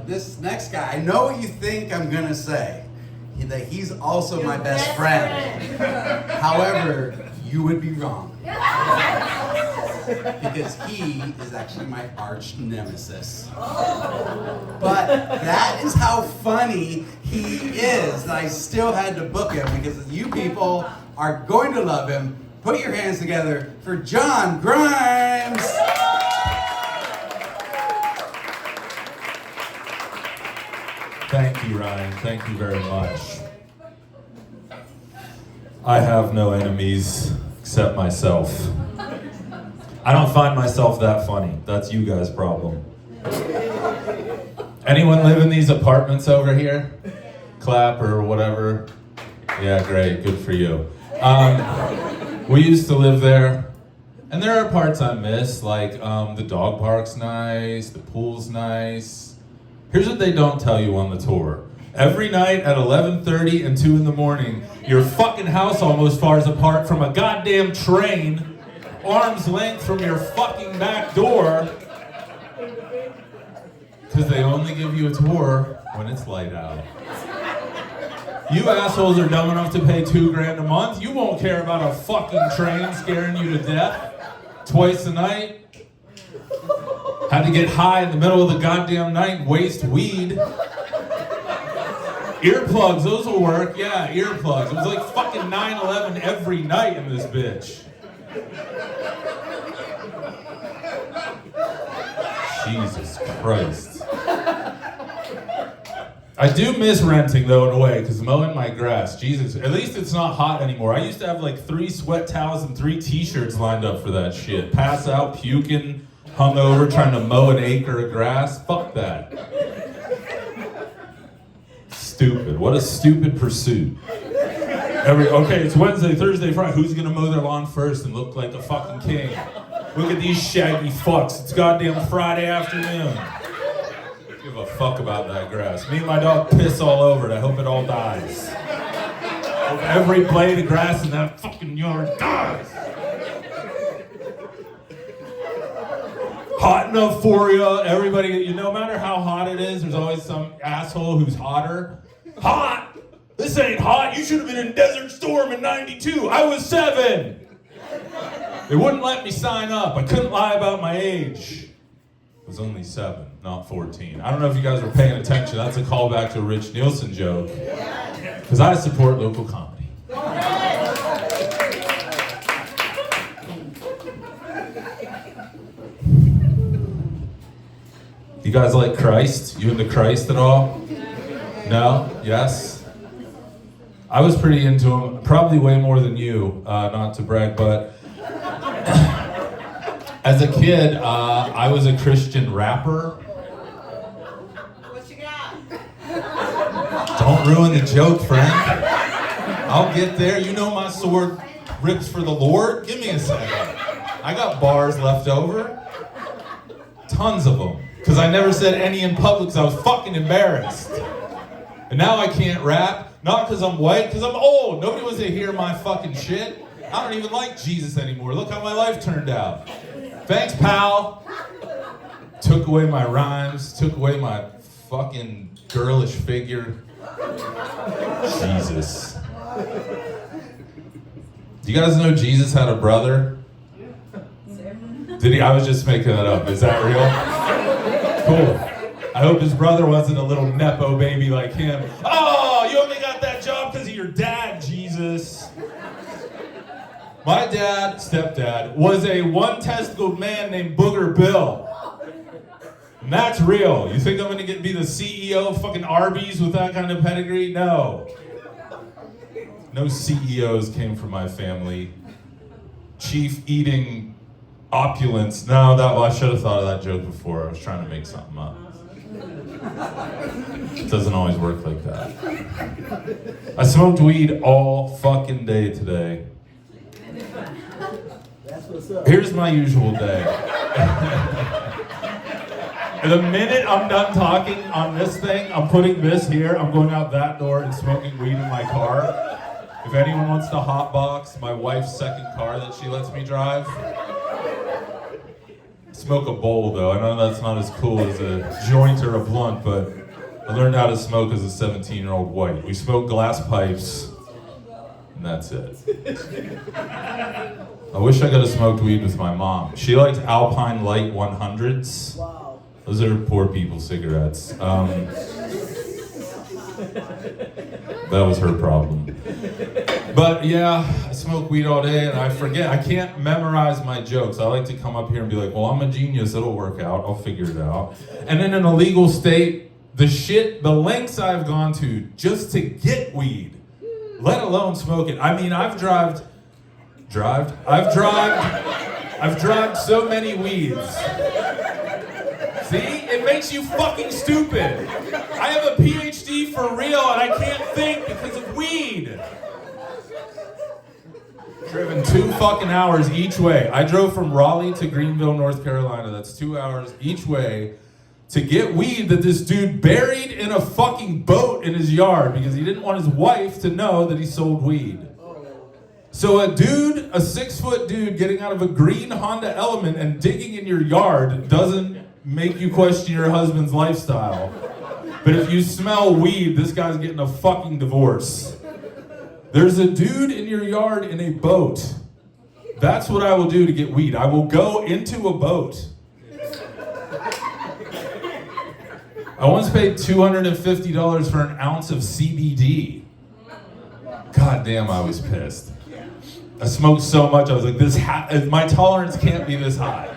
This next guy, I know what you think I'm gonna say. That he's also my best friend. However, you would be wrong. Because he is actually my arch nemesis. But that is how funny he is that I still had to book him, because you people are going to love him. Put your hands together for John Grimes! Thank you, Ryan. Thank you very much. I have no enemies except myself. I don't find myself that funny. That's you guys' problem. Anyone live in these apartments over here? Clap or whatever. Yeah, great. Good for you. We used to live there, and there are parts I miss, like the dog park's nice, the pool's nice. Here's what they don't tell you on the tour. Every night at 11:30 and 2 in the morning, your fucking house almost falls apart from a goddamn train, arm's length from your fucking back door, because they only give you a tour when it's light out. You assholes are dumb enough to pay $2,000 a month. You won't care about a fucking train scaring you to death twice a night. Had to get high in the middle of the goddamn night and waste weed. Earplugs, those will work. Yeah, earplugs. It was like fucking 9/11 every night in this bitch. Jesus Christ. I do miss renting though in a way, because mowing my grass, Jesus, at least it's not hot anymore. I used to have like 3 sweat towels and 3 t-shirts lined up for that shit. Pass out, puking, hungover, trying to mow an acre of grass. Fuck that. Stupid. What a stupid pursuit. Okay, it's Wednesday, Thursday, Friday. Who's gonna mow their lawn first and look like a fucking king? Look at these shaggy fucks. It's goddamn Friday afternoon. Give a fuck about that grass. Me and my dog piss all over it. I hope it all dies. Hope every blade of grass in that fucking yard dies. Hot enough for you. Everybody, no matter how hot it is, there's always some asshole who's hotter. Hot? This ain't hot. You should have been in Desert Storm in '92. I was 7. They wouldn't let me sign up. I couldn't lie about my age. I was only 7, not 14. I don't know if you guys were paying attention. That's a callback to a Rich Nielsen joke. Because I support local comedy. You guys like Christ? You into Christ at all? No? Yes? I was pretty into him, probably way more than you, not to brag, but as a kid, I was a Christian rapper. What you got? Don't ruin the joke, friend. I'll get there. You know my sword rips for the Lord. Give me a second. I got bars left over. Tons of them. Because I never said any in public because I was fucking embarrassed. And now I can't rap. Not because I'm white, because I'm old. Nobody wants to hear my fucking shit. I don't even like Jesus anymore. Look how my life turned out. Thanks, pal. Took away my rhymes. Took away my fucking girlish figure. Jesus. Do you guys know Jesus had a brother? Did he? I was just making that up. Is that real? Cool. I hope his brother wasn't a little nepo baby like him. Oh, you only got that job because of your dad, Jesus. My dad, stepdad, was a one-testicled man named Booger Bill. And that's real. You think I'm gonna be the CEO of fucking Arby's with that kind of pedigree? No. No CEOs came from my family. Chief eating opulence. No, I should have thought of that joke before. I was trying to make something up. It doesn't always work like that. I smoked weed all fucking day today. That's what's up. Here's my usual day. The minute I'm done talking on this thing, I'm putting this here, I'm going out that door and smoking weed in my car. If anyone wants to hotbox my wife's second car that she lets me drive, Smoke a bowl though. I know that's not as cool as a joint or a blunt, but I learned how to smoke as a 17-year-old white. We smoked glass pipes, and that's it. I wish I could have smoked weed with my mom. She liked Alpine Light 100s. Wow. Those are poor people cigarettes. That was her problem. But yeah, I smoke weed all day and I forget. I can't memorize my jokes. I like to come up here and be like, well, I'm a genius. It'll work out. I'll figure it out. And in an illegal state, the lengths I've gone to just to get weed, let alone smoke it. I mean, I've drived so many weeds. See? It makes you fucking stupid. I have a PhD for real and I can't think because of weed. Driven 2 fucking hours each way. I drove from Raleigh to Greenville, North Carolina. That's 2 hours each way to get weed that this dude buried in a fucking boat in his yard because he didn't want his wife to know that he sold weed. So a 6-foot dude getting out of a green Honda Element and digging in your yard doesn't make you question your husband's lifestyle. But if you smell weed, this guy's getting a fucking divorce. There's a dude in your yard in a boat. That's what I will do to get weed. I will go into a boat. I once paid $250 for an ounce of CBD. God damn, I was pissed. I smoked so much, I was like, my tolerance can't be this high.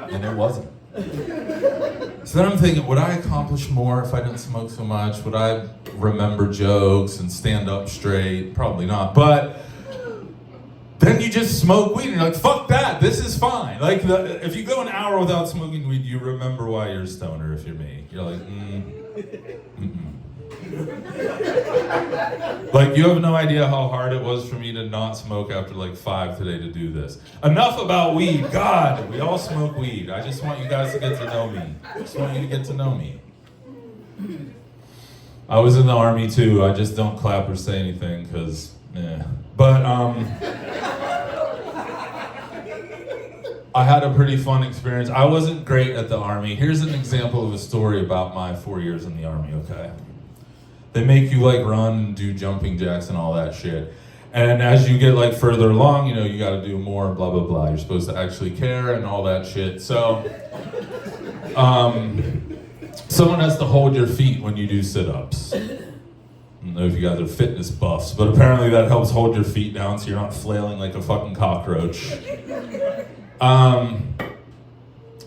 And it wasn't. So then I'm thinking, would I accomplish more if I didn't smoke so much? Would I remember jokes and stand up straight? Probably not. But then you just smoke weed and you're like, fuck that, this is fine. Like, if you go an hour without smoking weed, you remember why you're a stoner if you're me. You're like, Like, you have no idea how hard it was for me to not smoke after like 5 today to do this. Enough about weed. God, we all smoke weed. I just want you guys to get to know me. I just want you to get to know me. I was in the Army too. I just don't clap or say anything because, But, I had a pretty fun experience. I wasn't great at the Army. Here's an example of a story about my 4 years in the Army, okay? They make you like run and do jumping jacks and all that shit. And as you get like further along, you know, you gotta do more, blah, blah, blah. You're supposed to actually care and all that shit. So, someone has to hold your feet when you do sit-ups. I don't know if you guys are fitness buffs, but apparently that helps hold your feet down so you're not flailing like a fucking cockroach. And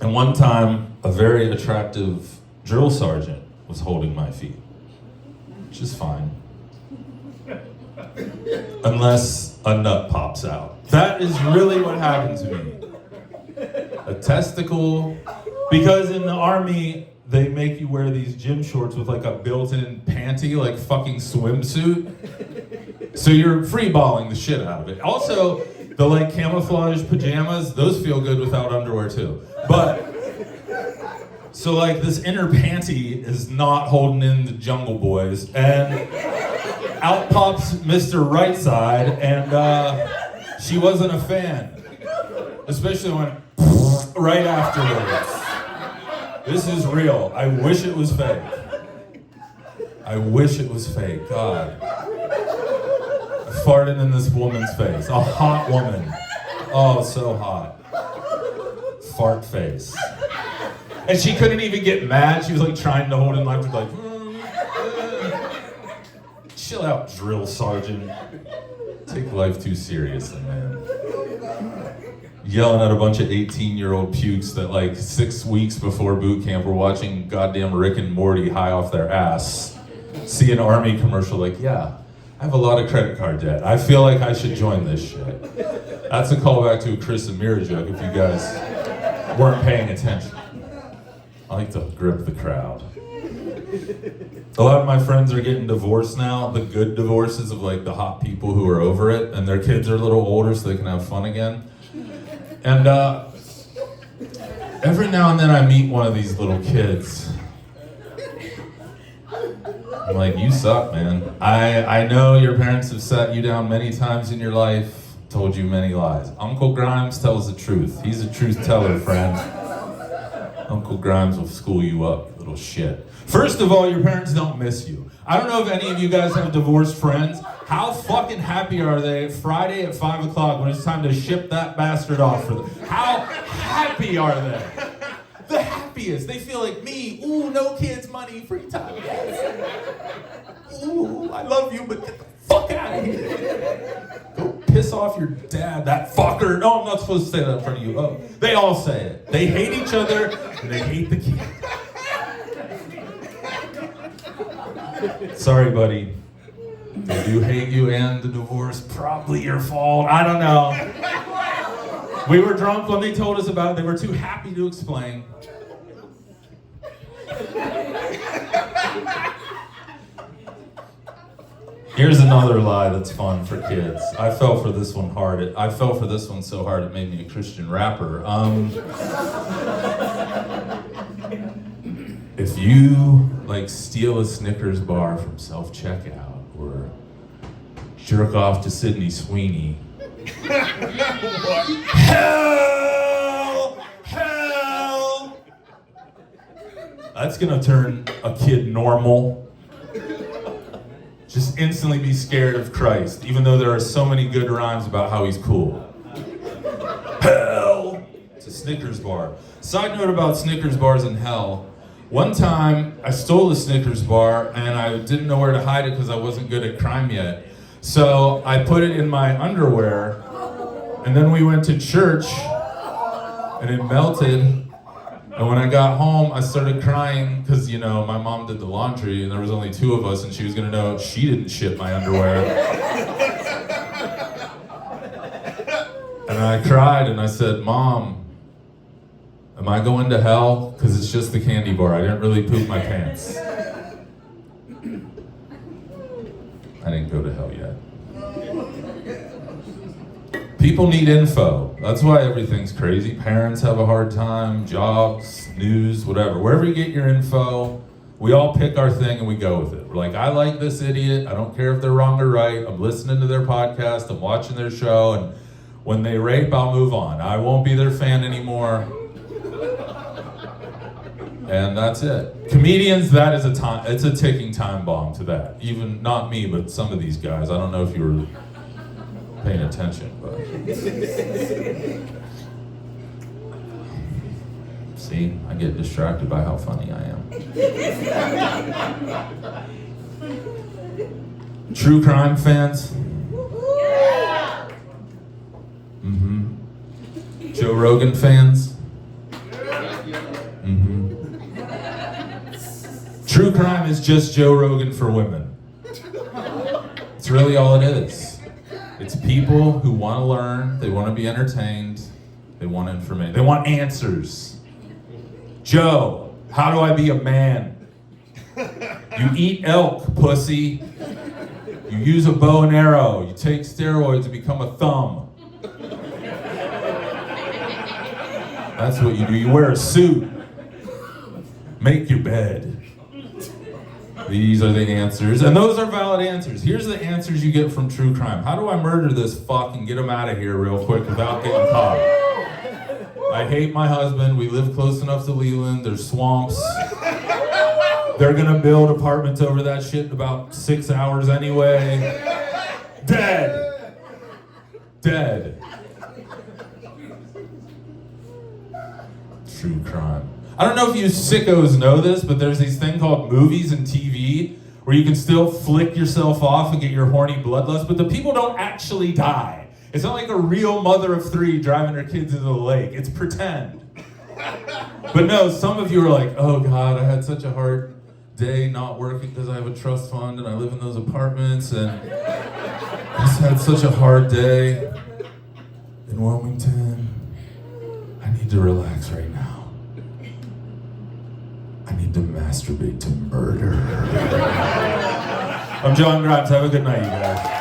one time, a very attractive drill sergeant was holding my feet. Which is fine. Unless a nut pops out. That is really what happened to me. A testicle. Because in the Army, they make you wear these gym shorts with like a built-in panty, like fucking swimsuit. So you're free-balling the shit out of it. Also, the like camouflage pajamas, those feel good without underwear too. But, so like this inner panty is not holding in the Jungle Boys, and out pops Mr. Right Side, and she wasn't a fan. Especially when right afterwards. This is real. I wish it was fake. I wish it was fake, God. I farted in this woman's face, a hot woman. Oh, so hot. Fart face. And she couldn't even get mad. She was like trying to hold in life, like, chill out, drill sergeant. Take life too seriously, man. Yelling at a bunch of 18-year-old pukes that like 6 weeks before boot camp were watching goddamn Rick and Morty high off their ass. See an Army commercial like, yeah, I have a lot of credit card debt. I feel like I should join this shit. That's a callback to a Chris Amira joke if you guys weren't paying attention. I like to grip the crowd. A lot of my friends are getting divorced now, the good divorces of like the hot people who are over it, and their kids are a little older so they can have fun again. And every now and then I meet one of these little kids. I'm like, you suck, man. I know your parents have sat you down many times in your life. told you many lies. Uncle Grimes tells the truth. He's a truth teller, friend. Uncle Grimes will school you up, you little shit. First of all, your parents don't miss you. I don't know if any of you guys have divorced friends. How fucking happy are they Friday at 5 o'clock when it's time to ship that bastard off for them? How happy are they? The happiest. They feel like me. Ooh, no kids, money, free time. Ooh, I love you, but get the fuck out of here. Go piss off your dad, that fucker. No, I'm not supposed to say that in front of you. Oh, they all say it. They hate each other, and they hate the kid. Sorry, buddy. They do hate you and the divorce. Probably your fault. I don't know. We were drunk when they told us about it. They were too happy to explain. Here's another lie that's fun for kids. I fell for this one hard. I fell for this one so hard it made me a Christian rapper. If you steal a Snickers bar from self-checkout or jerk off to Sydney Sweeney, hell! That's gonna turn a kid normal. Just instantly be scared of Christ, even though there are so many good rhymes about how he's cool. Hell! It's a Snickers bar. Side note about Snickers bars in hell. One time, I stole a Snickers bar and I didn't know where to hide it because I wasn't good at crime yet. So I put it in my underwear, and then we went to church, and it melted. And when I got home, I started crying because, my mom did the laundry and there was only 2 of us and she was gonna know she didn't shit my underwear. And I cried and I said, Mom, am I going to hell? Because it's just the candy bar. I didn't really poop my pants. I didn't go to hell yet. People need info. That's why everything's crazy. Parents have a hard time, jobs, news, whatever. Wherever you get your info, we all pick our thing and we go with it. We're like, I like this idiot. I don't care if they're wrong or right. I'm listening to their podcast. I'm watching their show. And when they rape, I'll move on. I won't be their fan anymore. And that's it. Comedians, that is it's a ticking time bomb to that. Even not me, but some of these guys. I don't know if you were paying attention, but see, I get distracted by how funny I am. True crime fans? Mm-hmm. Joe Rogan fans? Mm-hmm. True crime is just Joe Rogan for women. It's really all it is. It's people who want to learn, they want to be entertained, they want information, they want answers. Joe, how do I be a man? You eat elk, pussy. You use a bow and arrow. You take steroids to become a thumb. That's what you do. You wear a suit. Make your bed. These are the answers, and those are valid answers. Here's the answers you get from true crime. How do I murder this fuck and get him out of here real quick without getting caught? I hate my husband. We live close enough to Leland. There's swamps. They're gonna build apartments over that shit in about 6 hours anyway. Dead. Dead. True crime. I don't know if you sickos know this, but there's these thing called movies and TV where you can still flick yourself off and get your horny bloodlust, but the people don't actually die. It's not like a real mother of 3 driving her kids into the lake. It's pretend. But no, some of you are like, oh God, I had such a hard day not working because I have a trust fund and I live in those apartments and I just had such a hard day in Wilmington. I need to relax right now. I need to masturbate to murder. I'm John Grimes. Have a good night, you guys.